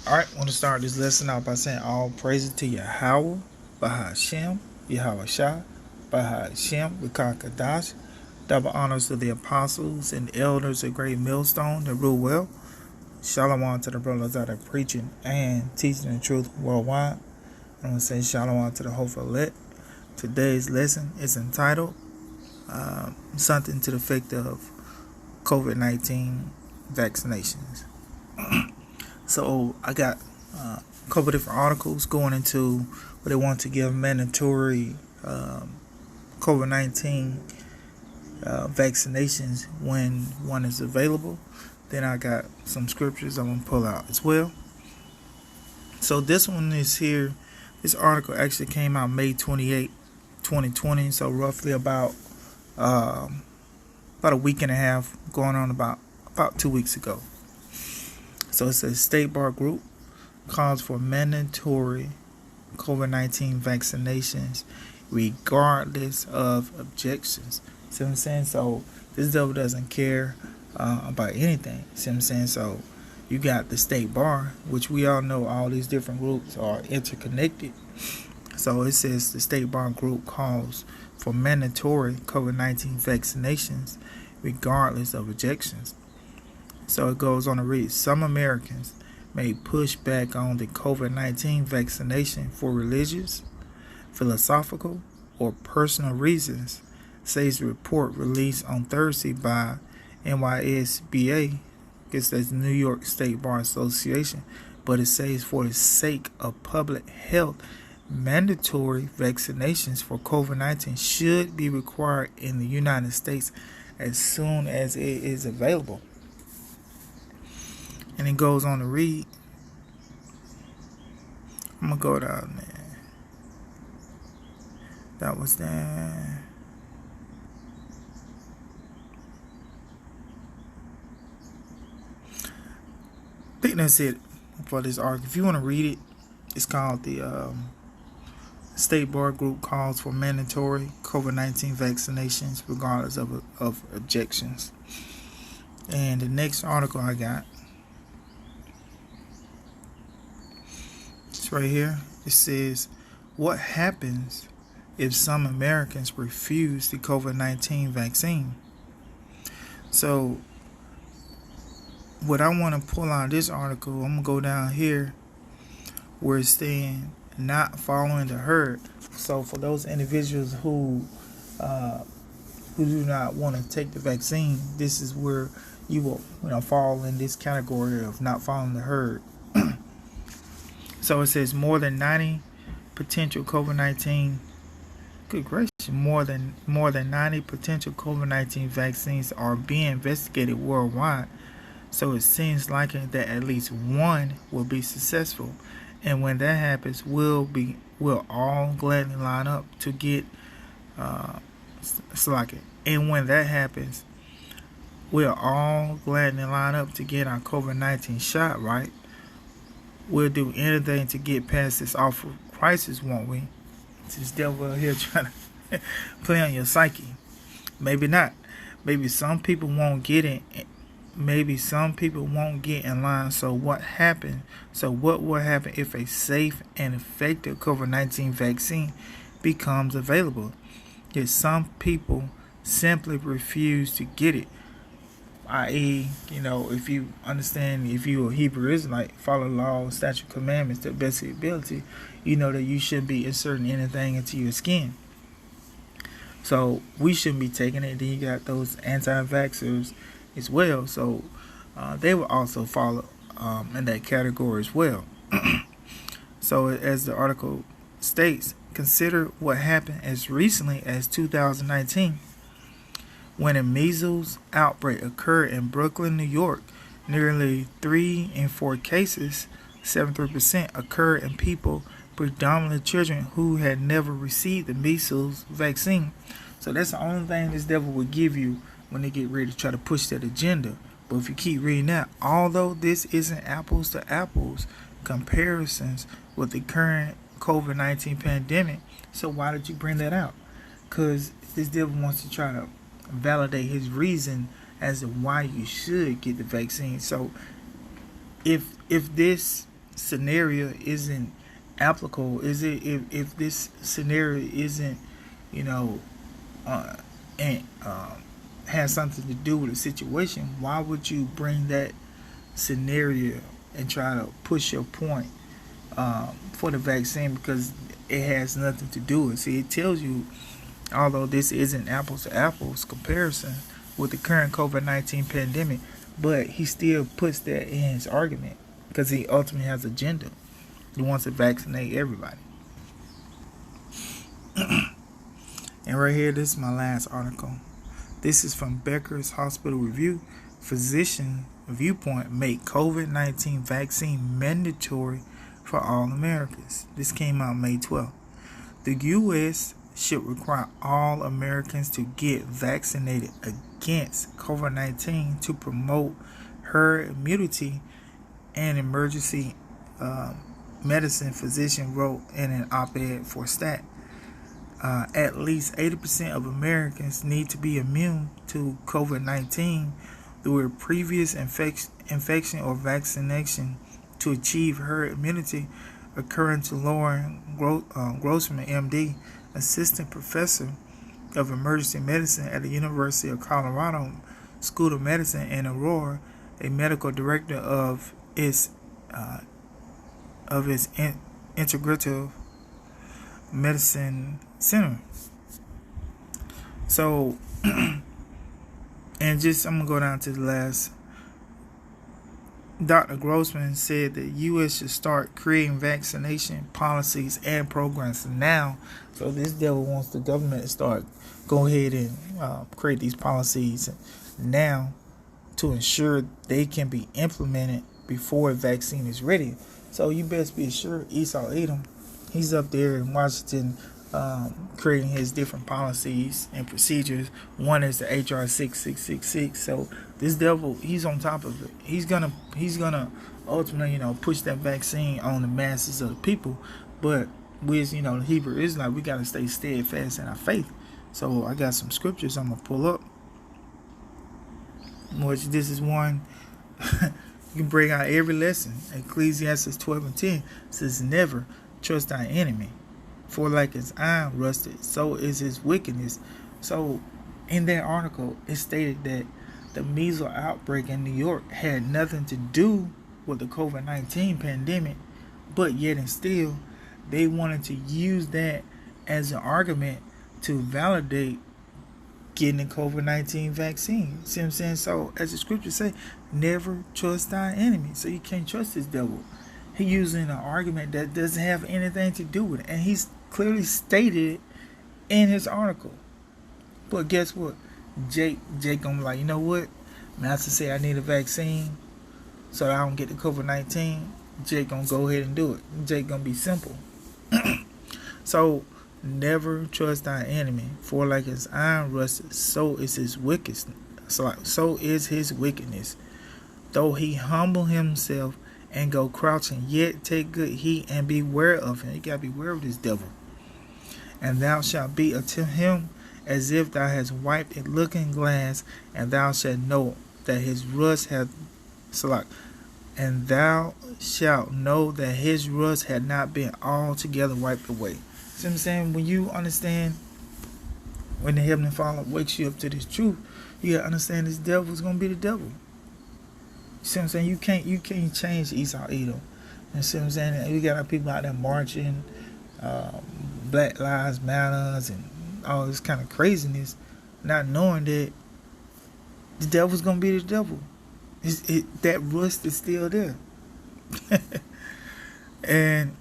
Alright, I want to start this lesson out by saying all praises to Yahweh, Bahashem, Yahweh Shah, Bahashem, Kadash. Double honors to the apostles and elders of Great Millstone that rule well. Shalom to the brothers that are preaching and teaching the truth worldwide. I want to say shalom to the hopeful elect. Today's lesson is entitled something to the effect of Covid-19 vaccinations. So I got a couple different articles going into where they want to give mandatory COVID-19 vaccinations when one is available. Then I got some scriptures I'm going to pull out as well. So this one is here. This article actually came out May 28, 2020. So roughly about a week and a half, going on about 2 weeks ago. So it says State Bar Group calls for mandatory COVID-19 vaccinations regardless of objections. See what I'm saying? So this devil doesn't care about anything. See what I'm saying? So you got the State Bar, which we all know all these different groups are interconnected. So it says the State Bar Group calls for mandatory COVID-19 vaccinations regardless of objections. So it goes on to read, some Americans may push back on the COVID-19 vaccination for religious, philosophical, or personal reasons, says the report released on Thursday by NYSBA, guess that's New York State Bar Association, but it says for the sake of public health, mandatory vaccinations for COVID-19 should be required in the United States as soon as it is available. And it goes on to read. I'm going to go down there. That was that. I think that's it for this article. If you want to read it, it's called the State Bar Group calls for mandatory COVID-19 vaccinations regardless of objections. And the next article I got, right here, it says, what happens if some Americans refuse the COVID-19 vaccine? So what I want to pull out of this article, I'm going to go down here where it's saying not following the herd. So for those individuals who do not want to take the vaccine, this is where you will fall in this category of not following the herd. So it says more than 90 potential COVID-19. Good gracious! More than 90 potential COVID-19 vaccines are being investigated worldwide. So it seems likely that at least one will be successful, and when that happens, we'll all gladly line up to get And when that happens, we'll all gladly line up to get our COVID-19 shot, right? We'll do anything to get past this awful crisis, won't we? This devil here trying to play on your psyche. Maybe not. Maybe some people won't get it. Maybe some people won't get in line. So what will happen if a safe and effective COVID-19 vaccine becomes available? Yet some people simply refuse to get it. I.e., if you understand, if you're a Hebrew Israelite, follow law, statute, commandments to the best of your ability, you know that you shouldn't be inserting anything into your skin. So we shouldn't be taking it. Then you got those anti-vaxxers as well. So they will also follow in that category as well. So as the article states, consider what happened as recently as 2019. When a measles outbreak occurred in Brooklyn, New York, nearly 3 in 4 cases, 73%, occurred in people, predominantly children, who had never received the measles vaccine. So that's the only thing this devil will give you when they get ready to try to push that agenda. But if you keep reading that, although this isn't apples to apples comparisons with the current COVID-19 pandemic, so why did you bring that out? Because this devil wants to try to validate his reason as to why you should get the vaccine. So if this scenario isn't applicable, is it? If this scenario isn't, you know, uh, and has something to do with the situation, why would you bring that scenario and try to push your point for the vaccine? Because it has nothing to do with it. See, it tells you, although this isn't apples to apples comparison with the current COVID-19 pandemic, but he still puts that in his argument because he ultimately has an agenda. He wants to vaccinate everybody. And right here, this is my last article. This is from Becker's Hospital Review. Physician viewpoint make COVID-19 vaccine mandatory for all Americans. This came out May 12th. The U.S. should require all Americans to get vaccinated against COVID-19 to promote herd immunity, and emergency medicine physician wrote in an op-ed for Stat. At least 80% of Americans need to be immune to COVID-19 through a previous infection or vaccination to achieve herd immunity, according to Lauren Grossman, MD, assistant professor of emergency medicine at the University of Colorado School of Medicine in Aurora, a medical director of its integrative medicine center. So, and just I'm gonna go down to the last. Dr. Grossman said the U.S. should start creating vaccination policies and programs now. So this devil wants the government to start go ahead and create these policies now to ensure they can be implemented before a vaccine is ready. So you best be sure Esau Edom, he's up there in Washington creating his different policies and procedures. One is the HR 6666. So this devil, he's on top of it. He's gonna ultimately, push that vaccine on the masses of the people. But we, the Hebrew Israelite, we gotta stay steadfast in our faith. So I got some scriptures I'm gonna pull up. Which this is one you can bring out every lesson. Ecclesiastes 12:10 says, "Never trust thy enemy, for like as iron rusted, so is his wickedness." So in that article, it stated that the measles outbreak in New York had nothing to do with the COVID-19 pandemic, but yet and still, they wanted to use that as an argument to validate getting the COVID-19 vaccine. See what I'm saying? So as the scriptures say, never trust thy enemy. So you can't trust this devil. He's using an argument that doesn't have anything to do with it, and he's clearly stated in his article. But guess what? Jake gonna be like, you know what? Master say I need a vaccine so that I don't get the COVID-19. Jake gonna go ahead and do it. Jake gonna be simple. So never trust thy enemy, for like as iron rusted, so is his wickedness. So is his wickedness. Though he humble himself and go crouching, yet take good heed and beware of him. You gotta beware of this devil. And thou shalt be unto him as if thou hast wiped a looking glass, and thou shalt know that his rust hath and thou shalt know that his rust had not been altogether wiped away. See what I'm saying? When you understand, when the Heavenly Father wakes you up to this truth, you gotta understand this devil is gonna be the devil. You see what I'm saying? You can't change Esau Edom. You see what I'm saying? We got our people out there marching, Black Lives Matters, and all this kind of craziness, not knowing that the devil's gonna be the devil. That rust is still there. and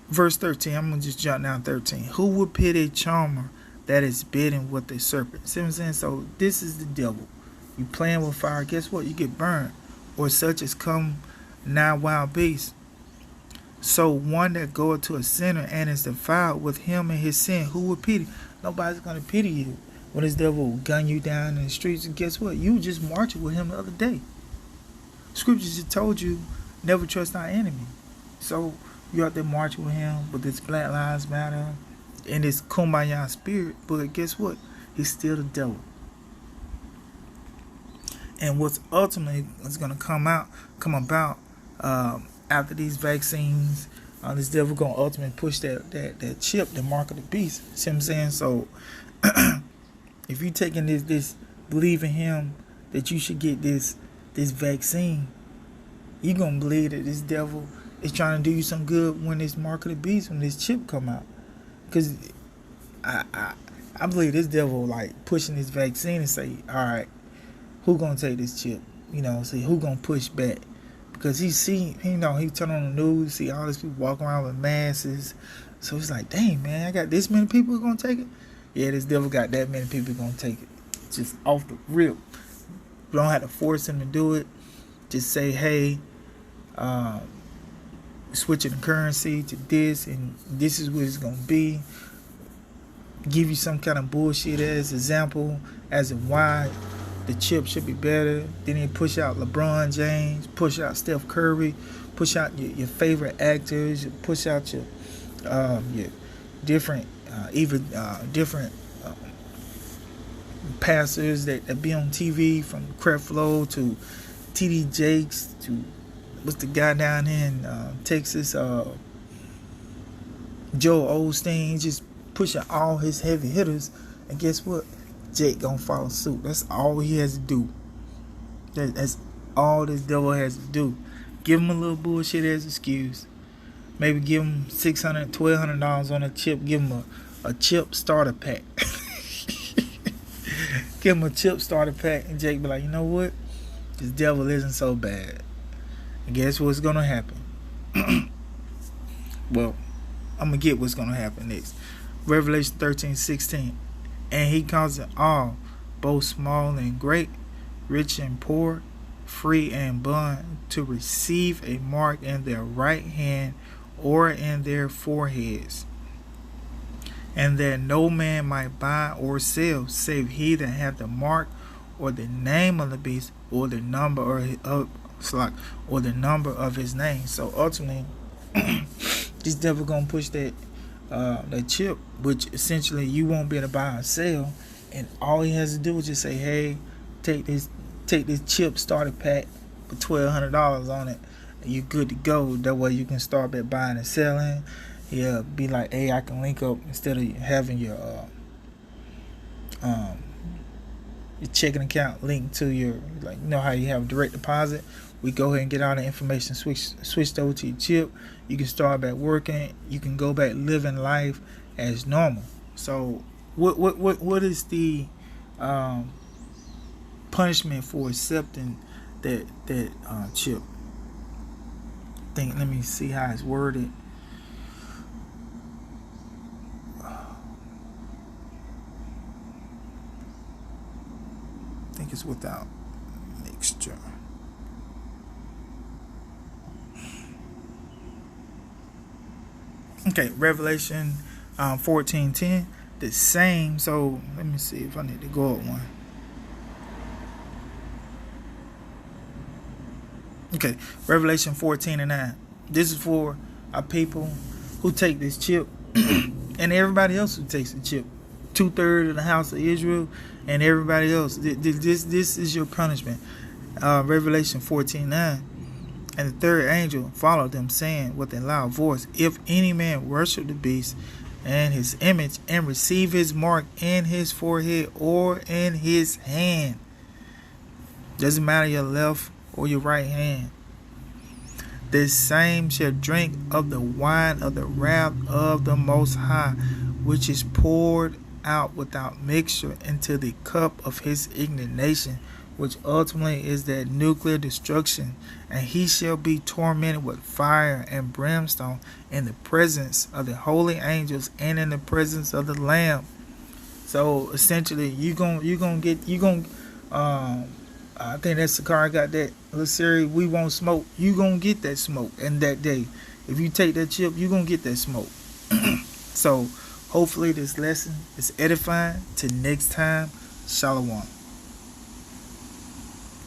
verse 13, I'm gonna just jump down 13. Who would pit a charmer that is bitten with a serpent? See what I'm saying? So this is the devil. You playing with fire, guess what? You get burned. Or such as come nigh wild beasts. So one that goeth to a sinner and is defiled with him and his sin, who will pity? Nobody's gonna pity you when this devil will gun you down in the streets. And guess what? You just marching with him the other day. Scriptures just told you never trust our enemy. So you out there marching with him with this Black Lives Matter and this kumbaya spirit, but guess what? He's still the devil. And what's ultimately is going to come about After these vaccines, this devil gonna ultimately push that chip, the mark of the beast. See what I'm saying? So if you taking this believe in him that you should get this vaccine, you gonna believe that this devil is trying to do you some good when this mark of the beast, when this chip come out. Cause I believe this devil like pushing this vaccine and say, all right, who gonna take this chip? See who gonna push back. Because he turn on the news, see all these people walking around with masks. So it's like, dang, man, I got this many people who gonna take it. Yeah, this devil got that many people gonna take it. Just off the rip. You don't have to force him to do it. Just say, hey, switching the currency to this, and this is what it's gonna be. Give you some kind of bullshit as example as to why the chip should be better. Then they push out LeBron James, push out Steph Curry, push out your favorite actors, push out your different different pastors that be on TV, from Creflo to TD Jakes to what's the guy down here in Texas, Joel Osteen, just pushing all his heavy hitters. And guess what? Jake gonna follow suit. That's all he has to do. That's all this devil has to do. Give him a little bullshit as excuse. Maybe give him $600, $1,200 on a chip. Give him a chip starter pack. Give him a chip starter pack, and Jake be like, you know what? This devil isn't so bad. And guess what's gonna happen? Well, I'm gonna get what's gonna happen next. Revelation 13:16. And he calls it all, both small and great, rich and poor, free and bond, to receive a mark in their right hand or in their foreheads, and that no man might buy or sell, save he that hath the mark or the name of the beast, or the number or the number of his name. So ultimately, this devil gonna push that chip, which essentially you won't be able to buy or sell, and all he has to do is just say, hey, take this chip starter pack, put $1,200 on it, and you're good to go. That way you can start back buying and selling. Yeah, be like, hey, I can link up, instead of having your checking account linked to your, like, how you have direct deposit. We go ahead and get all the information switched over to your chip. You can start back working. You can go back living life as normal. So what is the punishment for accepting that chip? Let me see how it's worded. I think it's without mixture. Okay, Revelation 14:10, the same. So let me see if I need to go up one. Okay, Revelation 14:9. This is for our people who take this chip and everybody else who takes the chip. 2/3 of the house of Israel and everybody else. This is your punishment. Revelation 14:9. And the third angel followed them, saying with a loud voice, if any man worship the beast and his image, and receive his mark in his forehead or in his hand, doesn't matter your left or your right hand, the same shall drink of the wine of the wrath of the Most High, which is poured out without mixture into the cup of his indignation, which ultimately is that nuclear destruction. And he shall be tormented with fire and brimstone in the presence of the holy angels and in the presence of the Lamb. So essentially, I think that's the car. I got that little series, We Won't Smoke. You gonna get that smoke in that day. If you take that chip, you gonna get that smoke. So hopefully this lesson is edifying. Till next time, Shalom.